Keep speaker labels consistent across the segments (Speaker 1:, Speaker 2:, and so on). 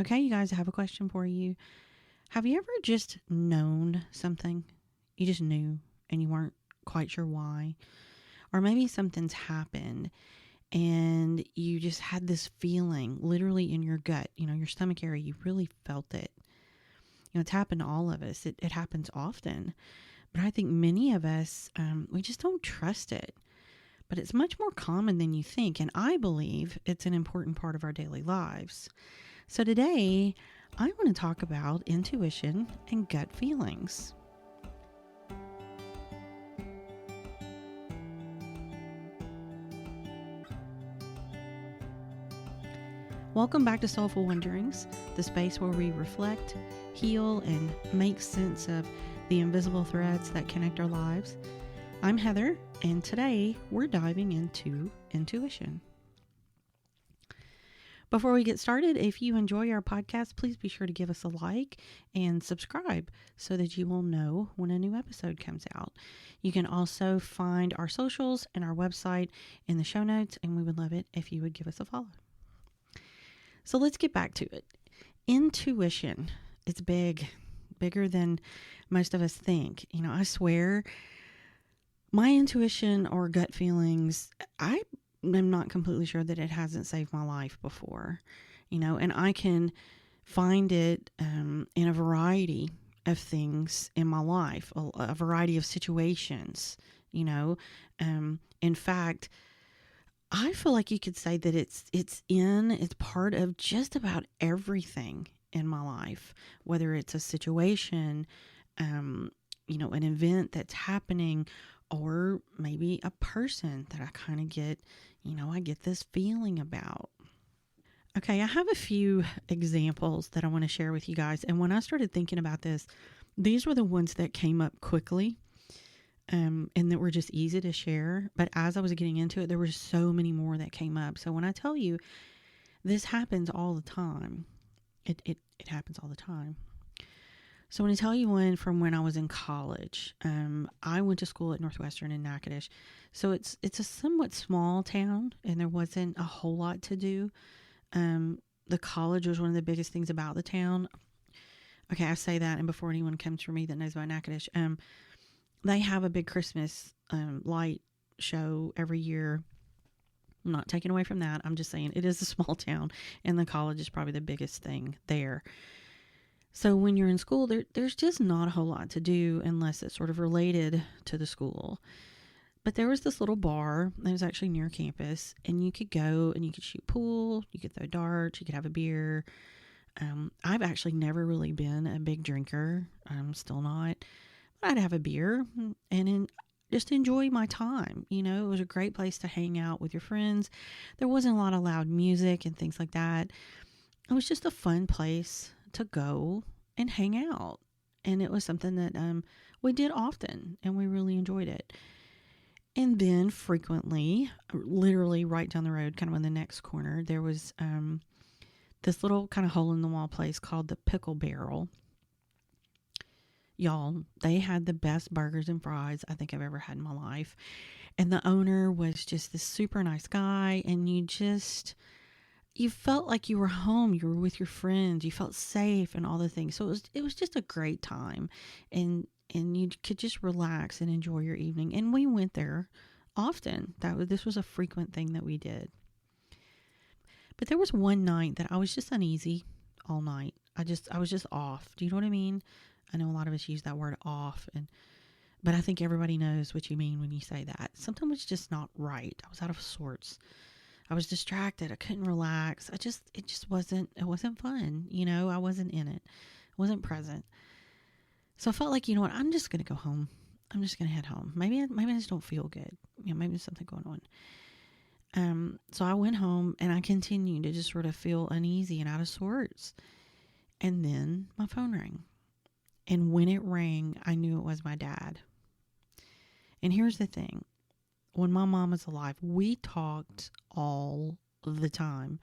Speaker 1: Okay, you guys, I have a question for you. Have you ever just known something? You just knew and you weren't quite sure why? Or maybe something's happened and you just had this feeling literally in your gut, your stomach area, you really felt it. It's happened to all of us. It happens often. But I think many of us, we just don't trust it. But it's much more common than you think. And I believe it's an important part of our daily lives. So today, I want to talk about intuition and gut feelings. Welcome back to Soulful Wonderings, the space where we reflect, heal, and make sense of the invisible threads that connect our lives. I'm Heather, and today we're diving into intuition. Before we get started, if you enjoy our podcast, please be sure to give us a like and subscribe so that you will know when a new episode comes out. You can also find our socials and our website in the show notes, and we would love it if you would give us a follow. So let's get back to it. Intuition, it's bigger than most of us think. I swear my intuition or gut feelings, I'm not completely sure that it hasn't saved my life before, and I can find it in a variety of things in my life, a variety of situations, in fact, I feel like you could say that it's part of just about everything in my life, whether it's a situation, an event that's happening, or maybe a person that I kind of get, I get this feeling about. Okay, I have a few examples that I want to share with you guys. And when I started thinking about this, these were the ones that came up quickly. And that were just easy to share. But as I was getting into it, there were so many more that came up. So when I tell you, this happens all the time. It happens all the time. So when I tell you one from when I was in college, I went to school at Northwestern in Natchitoches. So it's a somewhat small town, and there wasn't a whole lot to do. The college was one of the biggest things about the town. Okay, I say that, and before anyone comes for me that knows about Natchitoches, they have a big Christmas light show every year. I'm not taking away from that. I'm just saying it is a small town, and the college is probably the biggest thing there. So when you're in school, there's just not a whole lot to do unless it's sort of related to the school. But there was this little bar that was actually near campus, and you could go and you could shoot pool, you could throw darts, you could have a beer. I've actually never really been a big drinker. I'm still not. I'd have a beer and just enjoy my time. It was a great place to hang out with your friends. There wasn't a lot of loud music and things like that. It was just a fun place to go and hang out. And it was something that we did often, and we really enjoyed it. And then frequently, literally right down the road, kind of on the next corner, there was this little kind of hole in the wall place called the Pickle Barrel. Y'all, they had the best burgers and fries I think I've ever had in my life. And the owner was just this super nice guy. And you felt like you were home. You were with your friends. You felt safe and all the things. So it was just a great time. And you could just relax and enjoy your evening. And we went there often. This was a frequent thing that we did. But there was one night that I was just uneasy all night. I was just off. Do you know what I mean? I know a lot of us use that word off, but I think everybody knows what you mean when you say that. Something was just not right. I was out of sorts. I was distracted. I couldn't relax. It wasn't fun. I wasn't in it. I wasn't present. So I felt like, you know what, I'm just going to go home. I'm just going to head home. Maybe I just don't feel good. Maybe there's something going on. So I went home and I continued to just sort of feel uneasy and out of sorts. And then my phone rang. And when it rang, I knew it was my dad. And here's the thing. When my mom was alive, we talked all the time.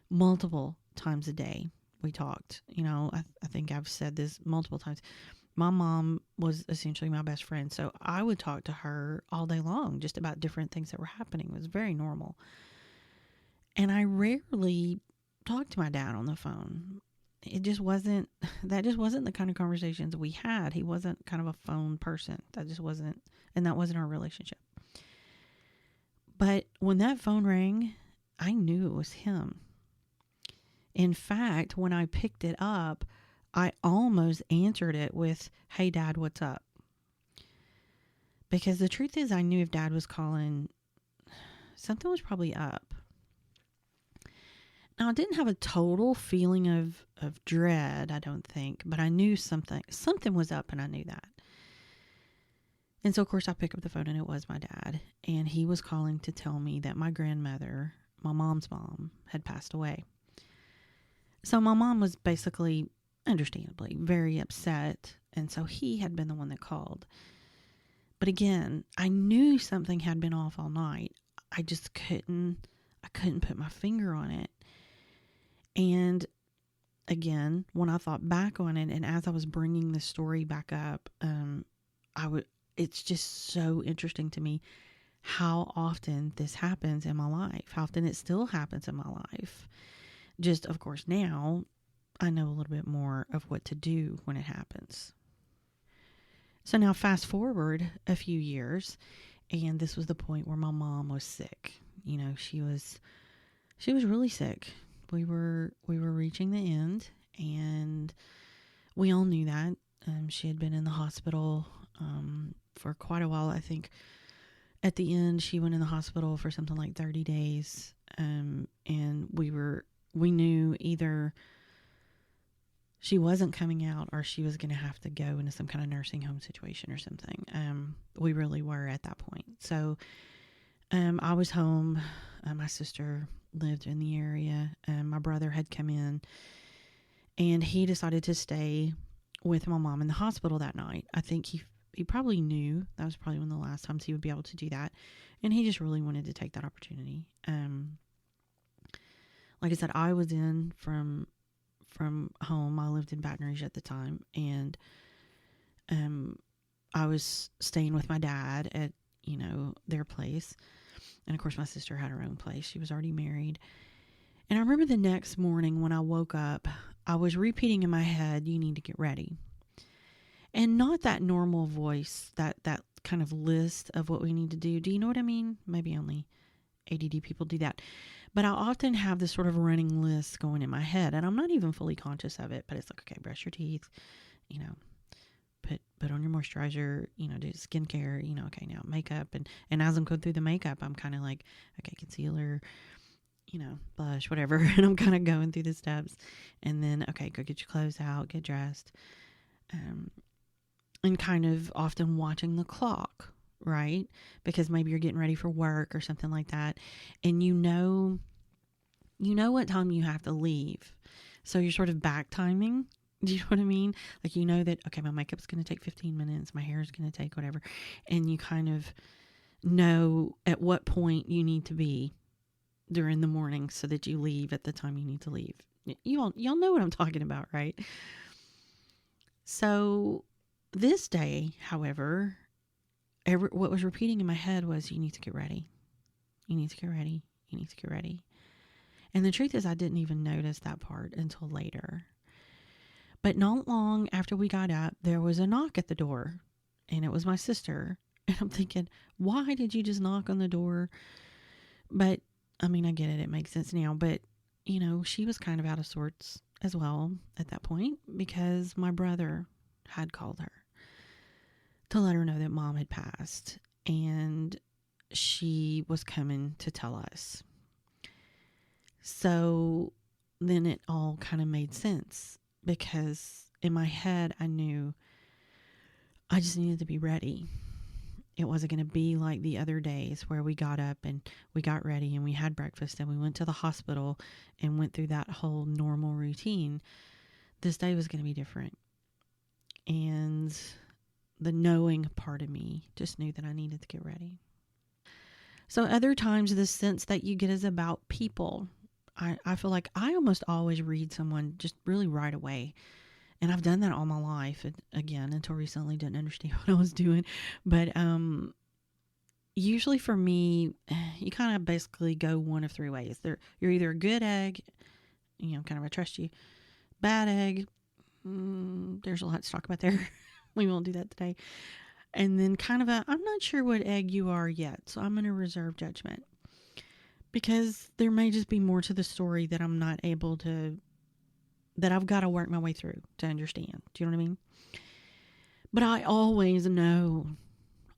Speaker 1: Multiple times a day, we talked. I think I've said this multiple times. My mom was essentially my best friend. So I would talk to her all day long, just about different things that were happening. It was very normal. And I rarely talk to my dad on the phone. It just wasn't, that just wasn't the kind of conversations we had. He wasn't kind of a phone person. That just wasn't, and that wasn't our relationship. But when that phone rang, I knew it was him. In fact, when I picked it up, I almost answered it with, "Hey, Dad, what's up?" Because the truth is, I knew if Dad was calling, something was probably up. Now, I didn't have a total feeling of dread, I don't think, but I knew something was up, and I knew that. And so, of course, I picked up the phone, and it was my dad. And he was calling to tell me that my grandmother, my mom's mom, had passed away. So my mom was basically, understandably, very upset. And so he had been the one that called. But again, I knew something had been off all night. I just couldn't put my finger on it. And again, when I thought back on it, and as I was bringing the story back up, it's just so interesting to me how often this happens in my life, how often it still happens in my life. Just, of course, now I know a little bit more of what to do when it happens. So now fast forward a few years, and this was the point where my mom was sick. You know, she was really sick. We were reaching the end, and we all knew that. She had been in the hospital for quite a while. I think at the end she went in the hospital for something like 30 days, and we knew either she wasn't coming out or she was going to have to go into some kind of nursing home situation or something. We really were at that point. So I was home. My sister lived in the area. My brother had come in, and he decided to stay with my mom in the hospital that night. I think he probably knew that was probably one of the last times he would be able to do that. And he just really wanted to take that opportunity. Like I said, I was in from home. I lived in Baton Rouge at the time, and I was staying with my dad at, their place. And of course my sister had her own place. She was already married. And I remember the next morning when I woke up, I was repeating in my head, "You need to get ready." And not that normal voice, that kind of list of what we need to do. Do you know what I mean? Maybe only ADD people do that. But I often have this sort of running list going in my head, and I'm not even fully conscious of it, but it's like, okay, brush your teeth, put on your moisturizer, do skincare, okay, now makeup. And as I'm going through the makeup, I'm kind of like, okay, concealer, blush, whatever. And I'm kind of going through the steps. And then, okay, go get your clothes out, get dressed. And kind of often watching the clock, right? Because maybe you're getting ready for work or something like that. And you know what time you have to leave. So you're sort of back timing. Do you know what I mean? Like, you know that, okay, my makeup's going to take 15 minutes. My hair is going to take whatever. And you kind of know at what point you need to be during the morning so that you leave at the time you need to leave. Y'all know what I'm talking about, right? So this day, however, what was repeating in my head was, you need to get ready. You need to get ready. You need to get ready. And the truth is, I didn't even notice that part until later. But not long after we got up, there was a knock at the door, and it was my sister. And I'm thinking, why did you just knock on the door? But I mean, I get it. It makes sense now. But, she was kind of out of sorts as well at that point, because my brother had called her to let her know that Mom had passed, and she was coming to tell us. So then it all kind of made sense, because in my head, I knew I just needed to be ready. It wasn't going to be like the other days where we got up and we got ready and we had breakfast and we went to the hospital and went through that whole normal routine. This day was going to be different. And the knowing part of me just knew that I needed to get ready. So other times, the sense that you get is about people. I feel like I almost always read someone just really right away. And I've done that all my life. And again, until recently, didn't understand what I was doing. But usually for me, you kind of basically go one of three ways. You're either a good egg kind of I trust you. Bad egg. There's a lot to talk about there. We won't do that today. And then kind of I'm not sure what egg you are yet, so I'm going to reserve judgment. Because there may just be more to the story that I'm not able to, that I've got to work my way through to understand. Do you know what I mean? But I always know,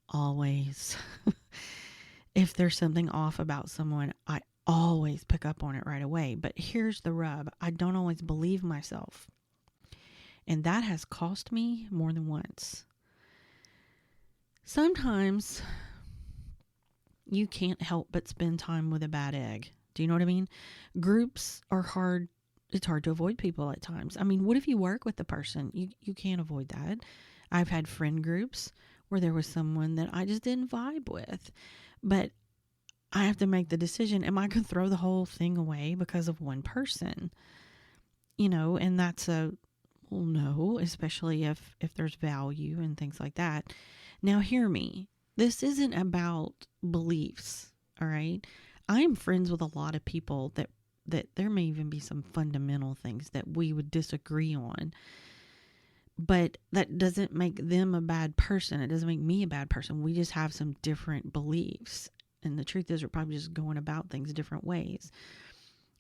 Speaker 1: always, if there's something off about someone, I always pick up on it right away. But here's the rub. I don't always believe myself. And that has cost me more than once. Sometimes you can't help but spend time with a bad egg. Do you know what I mean? Groups are hard. It's hard to avoid people at times. I mean, what if you work with the person? You can't avoid that. I've had friend groups where there was someone that I just didn't vibe with. But I have to make the decision, am I going to throw the whole thing away because of one person? And that's well, no, especially if there's value and things like that. Now, hear me. This isn't about beliefs, all right? I am friends with a lot of people that there may even be some fundamental things that we would disagree on. But that doesn't make them a bad person. It doesn't make me a bad person. We just have some different beliefs. And the truth is, we're probably just going about things different ways.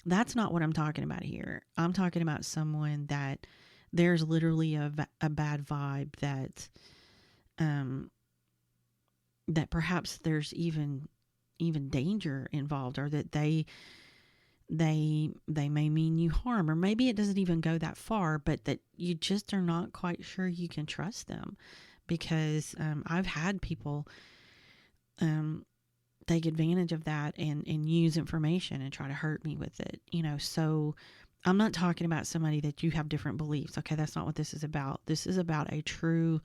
Speaker 1: That's not what I'm talking about here. I'm talking about someone that there's literally a bad vibe that perhaps there's even danger involved, or that they may mean you harm, or maybe it doesn't even go that far, but that you just are not quite sure you can trust them. Because I've had people take advantage of that and use information and try to hurt me with it. So I'm not talking about somebody that you have different beliefs. Okay, that's not what this is about. This is about a true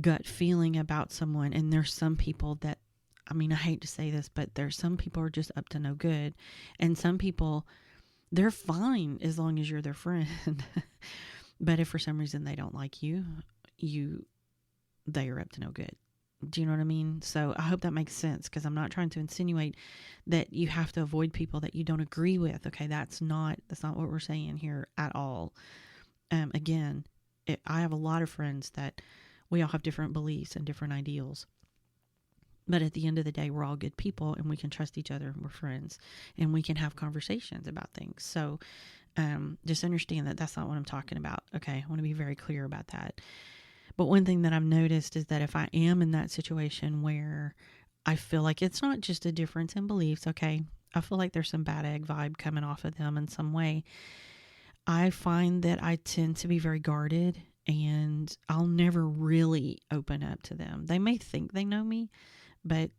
Speaker 1: gut feeling about someone. And there's some people that, I hate to say this, but there's some people are just up to no good. And some people, they're fine as long as you're their friend. But if for some reason they don't like you, they are up to no good. Do you know what I mean? So I hope that makes sense, because I'm not trying to insinuate that you have to avoid people that you don't agree with. Okay, that's not what we're saying here at all. Again, I have a lot of friends that we all have different beliefs and different ideals. But at the end of the day, we're all good people, and we can trust each other, and we're friends, and we can have conversations about things. So just understand that that's not what I'm talking about. Okay, I want to be very clear about that. But one thing that I've noticed is that if I am in that situation where I feel like it's not just a difference in beliefs, okay, I feel like there's some bad egg vibe coming off of them in some way, I find that I tend to be very guarded, and I'll never really open up to them. They may think they know me, but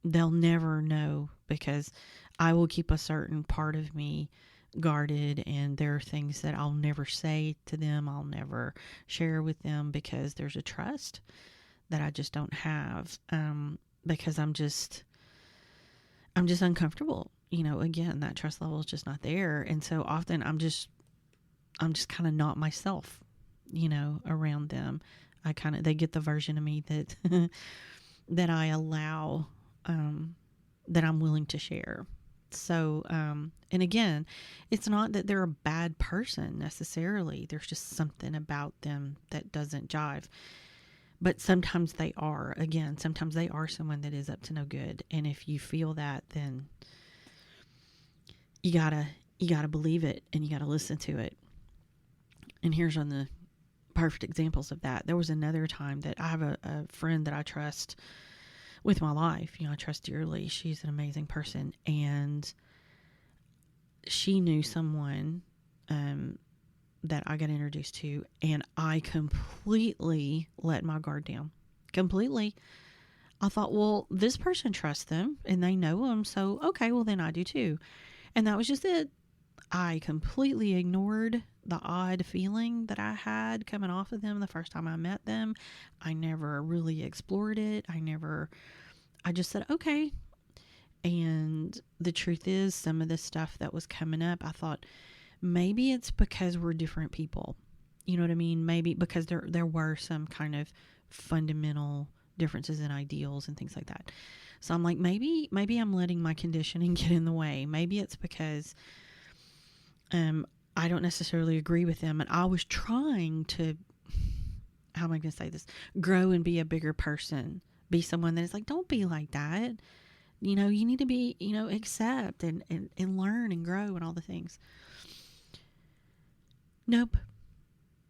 Speaker 1: they'll never know, because I will keep a certain part of me guarded, and there are things that I'll never say to them. I'll never share with them, because there's a trust that I just don't have, because I'm just uncomfortable. Again, that trust level is just not there. And so often I'm just kind of not myself, around them. They get the version of me that, that I allow, that I'm willing to share. So, and again, it's not that they're a bad person necessarily. There's just something about them that doesn't jive. But sometimes they are. Again, sometimes they are someone that is up to no good. And if you feel that, then you gotta believe it, and you gotta listen to it. And here's one of the perfect examples of that. There was another time that I have a friend that I trust with my life. I trust dearly. She's an amazing person. And she knew someone that I got introduced to, and I completely let my guard down. Completely. I thought, well, this person trusts them and they know them, so okay, well then I do too. And that was just it. I completely ignored the odd feeling that I had coming off of them the first time I met them. I never really explored it. I just said, okay. And the truth is, some of the stuff that was coming up, I thought, maybe it's because we're different people. You know what I mean? Maybe because there were some kind of fundamental differences in ideals and things like that. So I'm like, maybe I'm letting my conditioning get in the way. Maybe it's because I don't necessarily agree with them. And I was trying to, how am I going to say this? Grow and be a bigger person. Be someone that is like, don't be like that. You know, you need to be, you know, accept and learn and grow and all the things. Nope.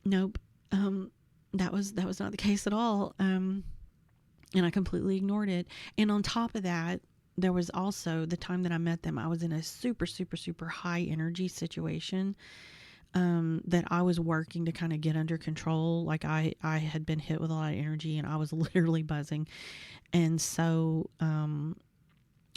Speaker 1: Nope. That was not the case at all. And I completely ignored it. And on top of that, there was also the time that I met them, I was in a super, super, super high energy situation that I was working to kind of get under control. Like I had been hit with a lot of energy and I was literally buzzing. And so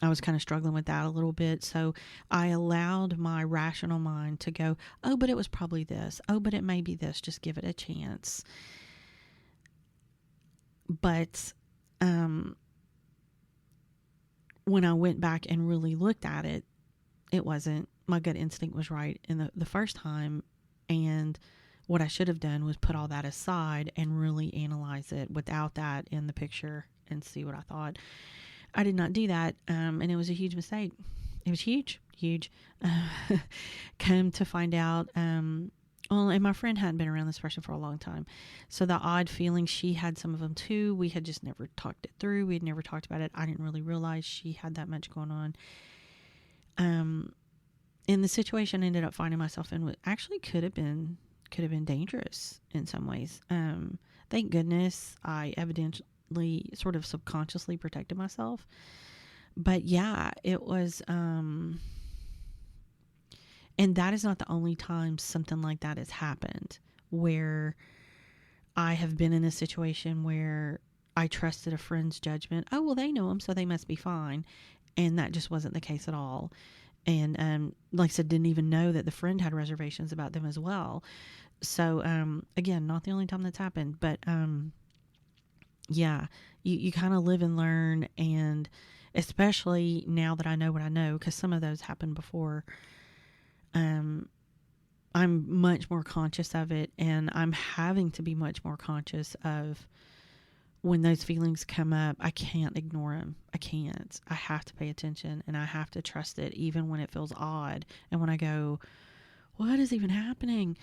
Speaker 1: I was kind of struggling with that a little bit. So I allowed my rational mind to go, oh, but it was probably this. Oh, but it may be this. Just give it a chance. But when I went back and really looked at it, it wasn't. My gut instinct was right in the first time. And what I should have done was put all that aside and really analyze it without that in the picture and see what I thought. I did not do that. And it was a huge mistake. It was huge. Come to find out, well, and my friend hadn't been around this person for a long time. So the odd feelings, she had some of them too. We had just never talked it through. We had never talked about it. I didn't really realize she had that much going on. And the situation I ended up finding myself in actually could have been dangerous in some ways. Thank goodness I evidently sort of subconsciously protected myself. But yeah, it was, and that is not the only time something like that has happened, where I have been in a situation where I trusted a friend's judgment. Oh, well, they know him, so they must be fine. And that just wasn't the case at all. And like I said, didn't even know that the friend had reservations about them as well. So again, not the only time that's happened, but yeah, you kind of live and learn. And especially now that I know what I know, because some of those happened before, I'm much more conscious of it, and I'm having to be much more conscious of when those feelings come up. I can't ignore them. I can't. I have to pay attention, and I have to trust it even when it feels odd. And when I go, what is even happening?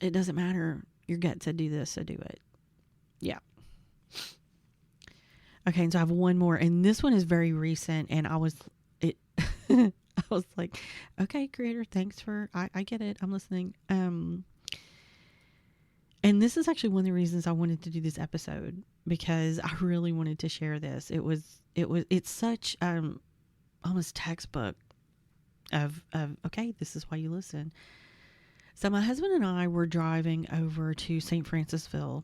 Speaker 1: It doesn't matter. Your gut said do this, so do it. Yeah. Okay, and so I have one more, and this one is very recent, and I was like, okay, creator, thanks for, I get it. I'm listening. And this is actually one of the reasons I wanted to do this episode, because I really wanted to share this. It's such, almost textbook of, okay, this is why you listen. So my husband and I were driving over to St. Francisville,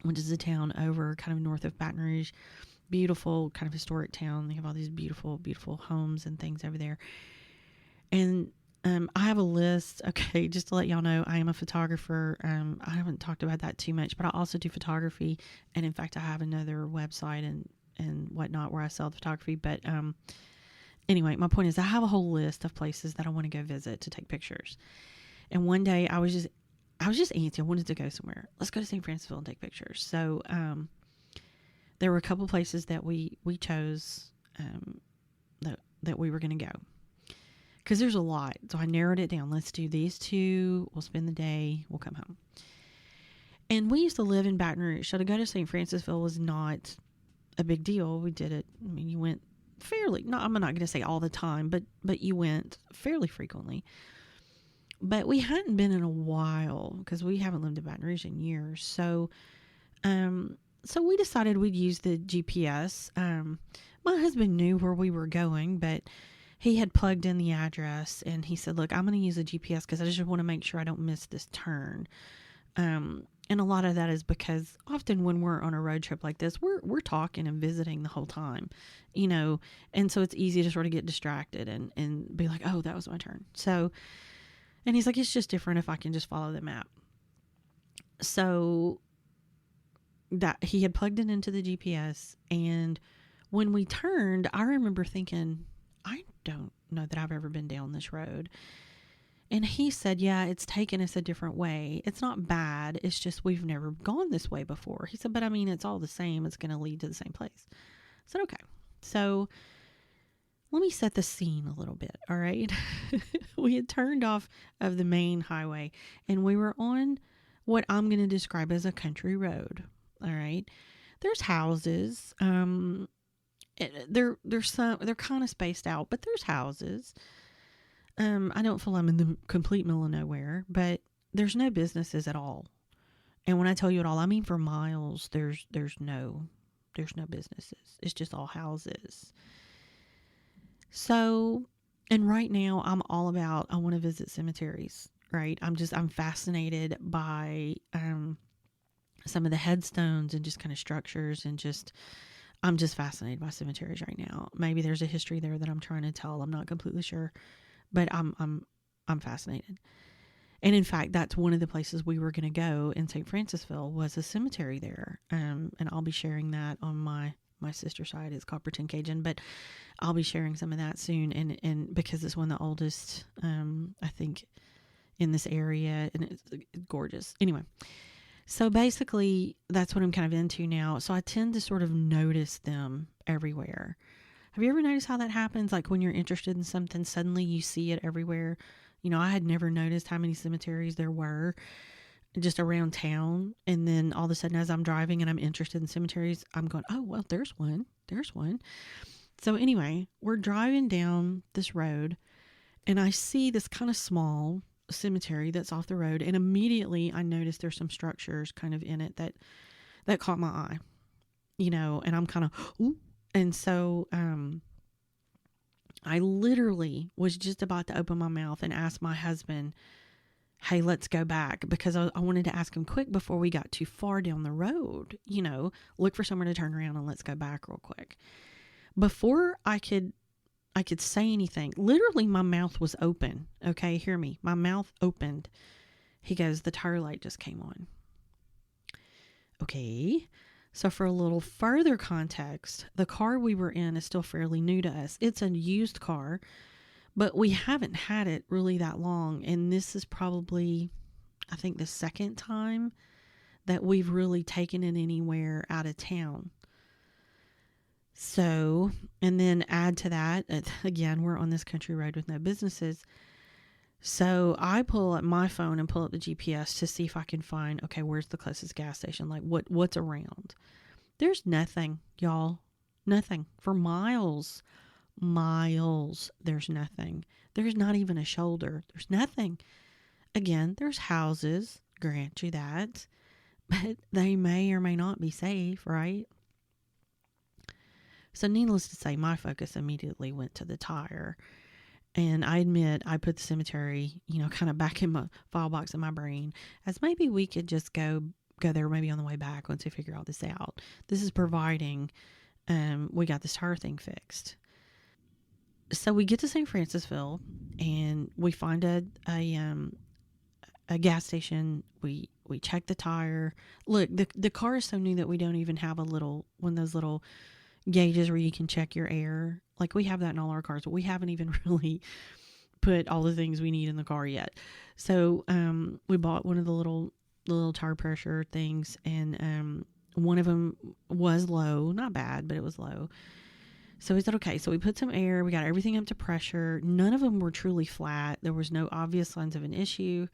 Speaker 1: which is a town over kind of north of Baton Rouge. Beautiful, kind of historic town. They have all these beautiful, beautiful homes and things over there. And I have a list. Okay, just to let y'all know, I am a photographer. I haven't talked about that too much, but I also do photography. And in fact, I have another website and whatnot where I sell the photography. But anyway, my point is I have a whole list of places that I want to go visit to take pictures. And one day I was just antsy. I wanted to go somewhere. Let's go to St. Francisville and take pictures. So there were a couple places that we chose that we were going to go, because there's a lot. So I narrowed it down. Let's do these two. We'll spend the day. We'll come home. And we used to live in Baton Rouge, so to go to St. Francisville was not a big deal. We did it. I mean, you went fairly. No, I'm not going to say all the time, but you went fairly frequently. But we hadn't been in a while, because we haven't lived in Baton Rouge in years. So we decided we'd use the GPS. My husband knew where we were going, but he had plugged in the address, and he said, look, I'm going to use the GPS because I just want to make sure I don't miss this turn. And a lot of that is because often when we're on a road trip like this, we're talking and visiting the whole time, you know, and so it's easy to sort of get distracted and be like, oh, that was my turn. So, and he's like, it's just different if I can just follow the map. So that he had plugged it into the GPS, and when we turned, I remember thinking, I don't know that I've ever been down this road. And he said, yeah, it's taken us a different way. It's not bad. It's just we've never gone this way before. He said, but I mean, it's all the same. It's going to lead to the same place. I said, okay. So let me set the scene a little bit. All right. We had turned off of the main highway and we were on what I'm going to describe as a country road. All right. There's houses. They're kind of spaced out, but there's houses. I don't feel I'm in the complete middle of nowhere, but there's no businesses at all. And when I tell you at all, I mean for miles. There's no businesses. It's just all houses. So, and right now I'm all about, I want to visit cemeteries, right? I'm fascinated by some of the headstones and just kind of structures and I'm just fascinated by cemeteries right now. Maybe there's a history there that I'm trying to tell. I'm not completely sure, but I'm fascinated. And in fact, that's one of the places we were going to go in St. Francisville was a cemetery there. And I'll be sharing that on my sister's side. It's called Pretend Cajun, but I'll be sharing some of that soon. And because it's one of the oldest, I think in this area, and it's gorgeous. Anyway, so basically that's what I'm kind of into now. So I tend to sort of notice them everywhere. Have you ever noticed how that happens? Like when you're interested in something, suddenly you see it everywhere. You know, I had never noticed how many cemeteries there were just around town. And then all of a sudden, as I'm driving and I'm interested in cemeteries, I'm going, oh, well, there's one. There's one. So anyway, we're driving down this road and I see this kind of small cemetery that's off the road. And immediately I noticed there's some structures kind of in it that caught my eye, you know, and I'm kind of, ooh. And so, I literally was just about to open my mouth and ask my husband, hey, let's go back, because I wanted to ask him quick before we got too far down the road, you know, look for somewhere to turn around and let's go back real quick. Before I could say anything, literally my mouth was open. Okay, hear me. My mouth opened. He goes, the tire light just came on. Okay. So for a little further context, the car we were in is still fairly new to us. It's a used car, but we haven't had it really that long. And this is probably, I think, the second time that we've really taken it anywhere out of town. So, and then add to that, again, we're on this country road with no businesses. So I pull up my phone and pull up the GPS to see if I can find, okay, where's the closest gas station? Like what's around? There's nothing, y'all. Nothing. For miles. There's nothing. There's not even a shoulder. There's nothing. Again, there's houses, grant you that, but they may or may not be safe, right? So needless to say, my focus immediately went to the tire. And I admit I put the cemetery, you know, kind of back in my file box in my brain as maybe we could just go there maybe on the way back once we figure all this out. This is providing we got this tire thing fixed. So we get to St. Francisville and we find a gas station. We check the tire. Look, the car is so new that we don't even have one of those little gauges where you can check your air. Like we have that in all our cars, but we haven't even really put all the things we need in the car yet. So we bought one of the little tire pressure things, and one of them was low, not bad, but it was low. So we said, okay, so we put some air, we got everything up to pressure. None of them were truly flat. There was no obvious signs of an issue.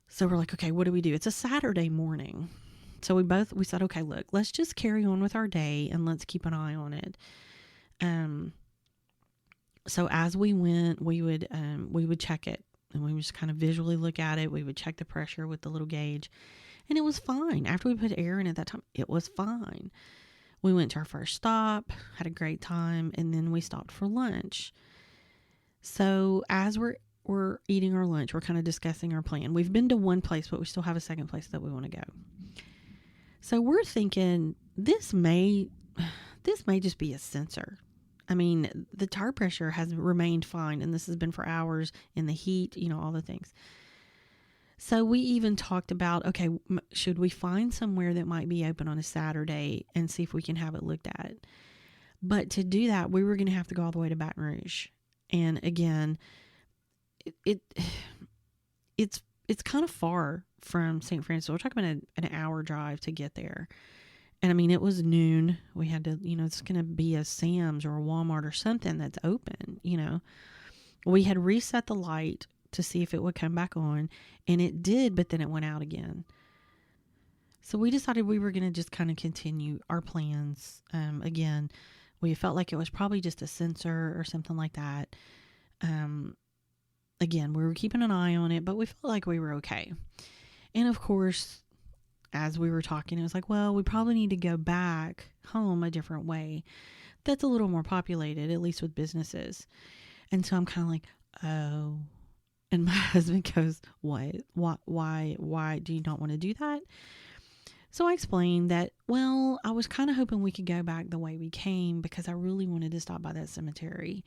Speaker 1: So we're like, okay, what do we do? It's a Saturday morning. So we said, okay, look, let's just carry on with our day and let's keep an eye on it. So as we went, we would check it and we would just kind of visually look at it. We would check the pressure with the little gauge and it was fine. After we put air in at that time, it was fine. We went to our first stop, had a great time, and then we stopped for lunch. So as we're eating our lunch, we're kind of discussing our plan. We've been to one place, but we still have a second place that we want to go. So we're thinking this may just be a sensor. I mean, the tire pressure has remained fine, and this has been for hours in the heat, you know, all the things. So we even talked about, okay, should we find somewhere that might be open on a Saturday and see if we can have it looked at? But to do that, we were going to have to go all the way to Baton Rouge. And again, it's kind of far from St. Francis. We're talking about an hour drive to get there. And I mean, it was noon. We had to, it's going to be a Sam's or a Walmart or something that's open. We had reset the light to see if it would come back on, and it did, but then it went out again. So we decided we were going to just kind of continue our plans. Again, we felt like it was probably just a sensor or something like that. Again, we were keeping an eye on it, but we felt like we were okay. And of course, as we were talking, it was like, well, we probably need to go back home a different way. That's a little more populated, at least with businesses. And so I'm kind of like, oh. And my husband goes, what? Why do you not want to do that? So I explained that, well, I was kind of hoping we could go back the way we came because I really wanted to stop by that cemetery.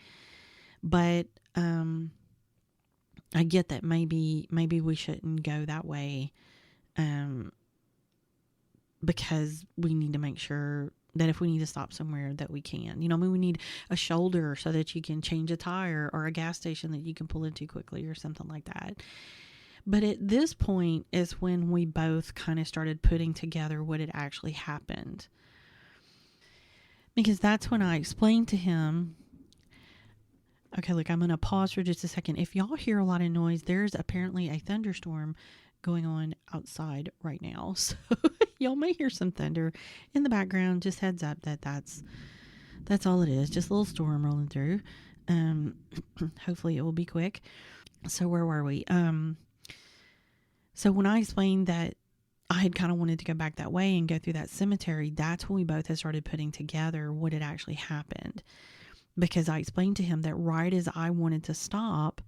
Speaker 1: But I get that maybe we shouldn't go that way because we need to make sure that if we need to stop somewhere that we can. We need a shoulder so that you can change a tire, or a gas station that you can pull into quickly or something like that. But at this point is when we both kind of started putting together what had actually happened. Because that's when I explained to him, okay, look, I'm going to pause for just a second. If y'all hear a lot of noise, there's apparently a thunderstorm going on outside right now. So y'all may hear some thunder in the background. Just heads up that's all it is. Just a little storm rolling through. Hopefully it will be quick. So where were we? So when I explained that I had kind of wanted to go back that way and go through that cemetery, that's when we both had started putting together what had actually happened. Because I explained to him that right as I wanted to stop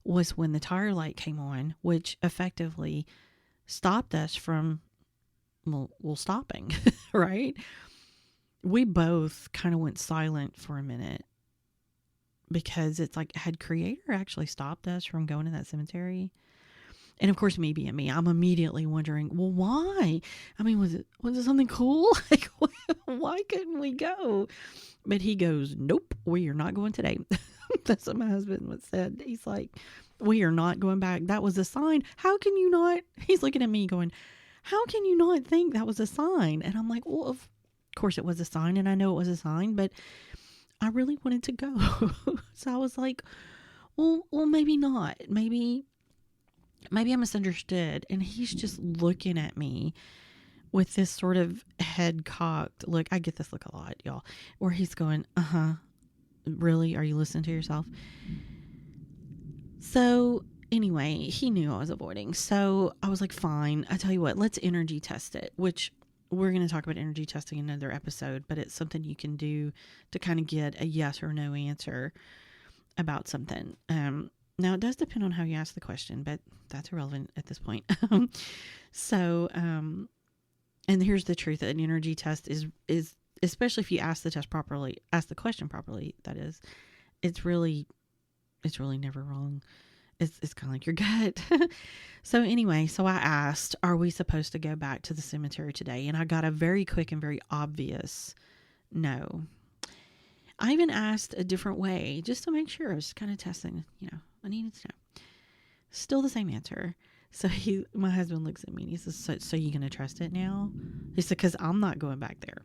Speaker 1: was when the tire light came on, which effectively stopped us from, stopping, right? We both kind of went silent for a minute because it's like, had Creator actually stopped us from going to that cemetery? And of course, me being me, I'm immediately wondering, well, why? I mean, was it something cool? Like, why couldn't we go? But he goes, nope, we are not going today. That's what my husband said. He's like, we are not going back. That was a sign. How can you not? He's looking at me going, how can you not think that was a sign? And I'm like, well, of course it was a sign. And I know it was a sign, but I really wanted to go. So I was like, well, maybe not. Maybe I misunderstood. And he's just looking at me with this sort of head cocked look. I get this look a lot, y'all, where he's going, really? Are you listening to yourself? So anyway, he knew I was avoiding. So I was like, fine, I tell you what, let's energy test it, which we're going to talk about energy testing in another episode, but it's something you can do to kind of get a yes or no answer about something. Now it does depend on how you ask the question, but that's irrelevant at this point. And here's the truth: an energy test is especially if you ask the question properly, that is, it's really never wrong. It's kind of like your gut. So anyway, so I asked, are we supposed to go back to the cemetery today? And I got a very quick and very obvious no. I even asked a different way just to make sure. I was kind of testing, I needed to know. Still the same answer. So my husband looks at me and he says, so you going to trust it now? He said, because I'm not going back there.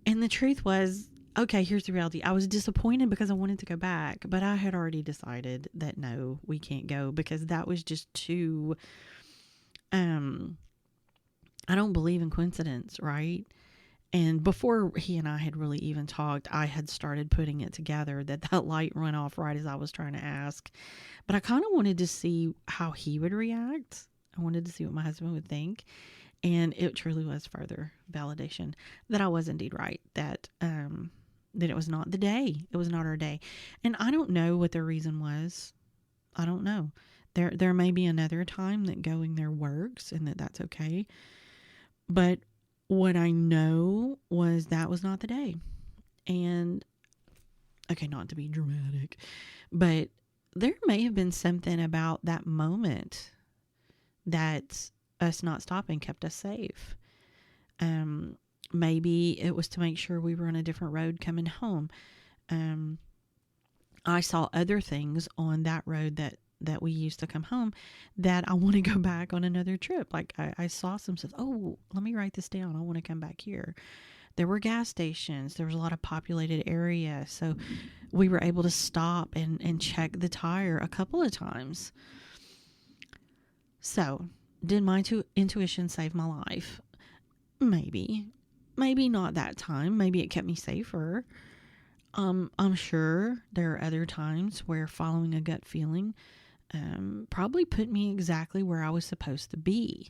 Speaker 1: And the truth was, okay, here's the reality. I was disappointed because I wanted to go back, but I had already decided that no, we can't go, because that was just too, I don't believe in coincidence, right? And before he and I had really even talked, I had started putting it together that light went off right as I was trying to ask. But I kind of wanted to see how he would react. I wanted to see what my husband would think. And it truly was further validation that I was indeed right, that it was not the day. It was not our day. And I don't know what the reason was. I don't know. There may be another time that going there works and that's okay. But what I know was that was not the day. And, okay, not to be dramatic, but there may have been something about that moment that us not stopping kept us safe. Maybe it was to make sure we were on a different road coming home. I saw other things on that road that that we used to come home that I want to go back on another trip. Like I saw some stuff. Oh, let me write this down. I want to come back here. There were gas stations. There was a lot of populated area. So we were able to stop and check the tire a couple of times. So did my intuition save my life? Maybe not that time. Maybe it kept me safer. I'm sure there are other times where following a gut feeling probably put me exactly where I was supposed to be,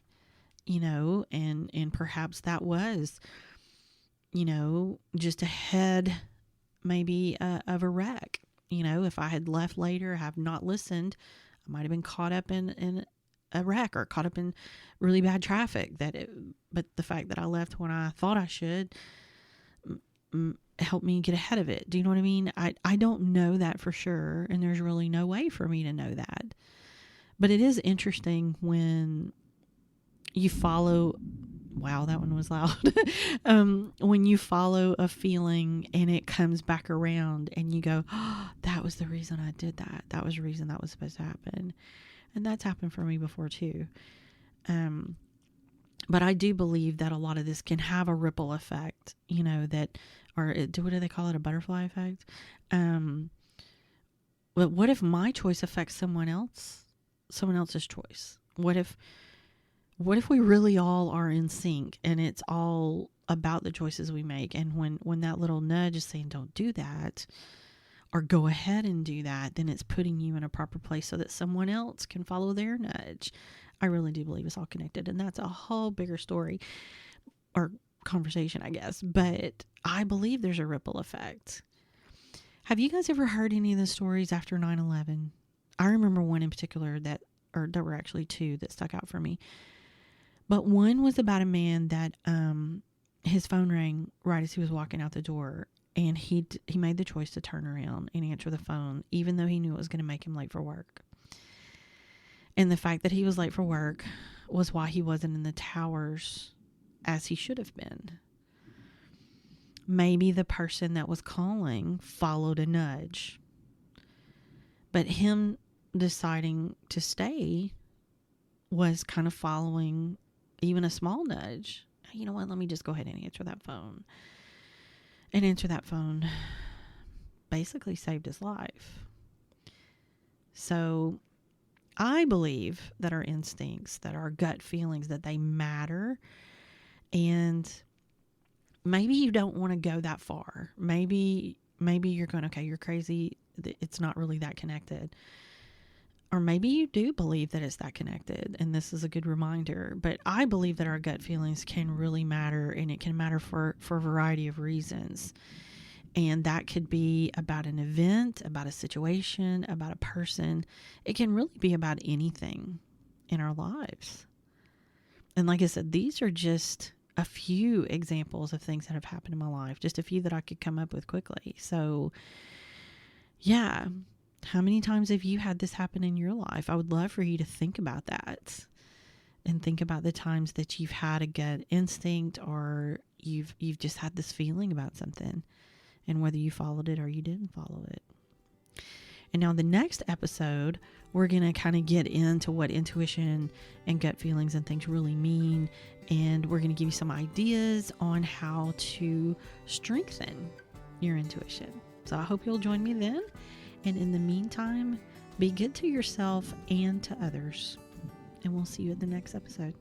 Speaker 1: and perhaps that was, just ahead maybe of a wreck. If I had left later, have not listened, I might have been caught up in a wreck or caught up in really bad traffic. But the fact that I left when I thought I should helped me get ahead of it. Do you know what I mean? I don't know that for sure, and there's really no way for me to know that. But it is interesting when you follow. Wow, that one was loud. When you follow a feeling and it comes back around and you go, oh, that was the reason I did that. That was the reason that was supposed to happen. And that's happened for me before too. But I do believe that a lot of this can have a ripple effect, what do they call it? A butterfly effect? But what if my choice affects someone else's choice? What if we really all are in sync and it's all about the choices we make? And when that little nudge is saying, don't do that, or go ahead and do that, then it's putting you in a proper place so that someone else can follow their nudge. I really do believe it's all connected, and that's a whole bigger story or conversation, I guess. But I believe there's a ripple effect. Have you guys ever heard any of the stories after 9/11? I remember one in particular there were actually two that stuck out for me. But one was about a man that his phone rang right as he was walking out the door, and he made the choice to turn around and answer the phone, even though he knew it was going to make him late for work. And the fact that he was late for work was why he wasn't in the towers as he should have been. Maybe the person that was calling followed a nudge, but him deciding to stay was kind of following even a small nudge. You know what? Let me just go ahead and answer that phone. And answer that phone basically saved his life. So I believe that our instincts, that our gut feelings, that they matter. And maybe you don't want to go that far. Maybe you're going, okay, you're crazy. It's not really that connected. Or maybe you do believe that it's that connected, and this is a good reminder. But I believe that our gut feelings can really matter, and it can matter for a variety of reasons. And that could be about an event, about a situation, about a person. It can really be about anything in our lives. And like I said, these are just a few examples of things that have happened in my life, just a few that I could come up with quickly. So, yeah. How many times have you had this happen in your life? I would love for you to think about that and think about the times that you've had a gut instinct, or you've just had this feeling about something, and whether you followed it or you didn't follow it. And now the next episode, we're going to kind of get into what intuition and gut feelings and things really mean. And we're going to give you some ideas on how to strengthen your intuition. So I hope you'll join me then. And in the meantime, be good to yourself and to others. And we'll see you at the next episode.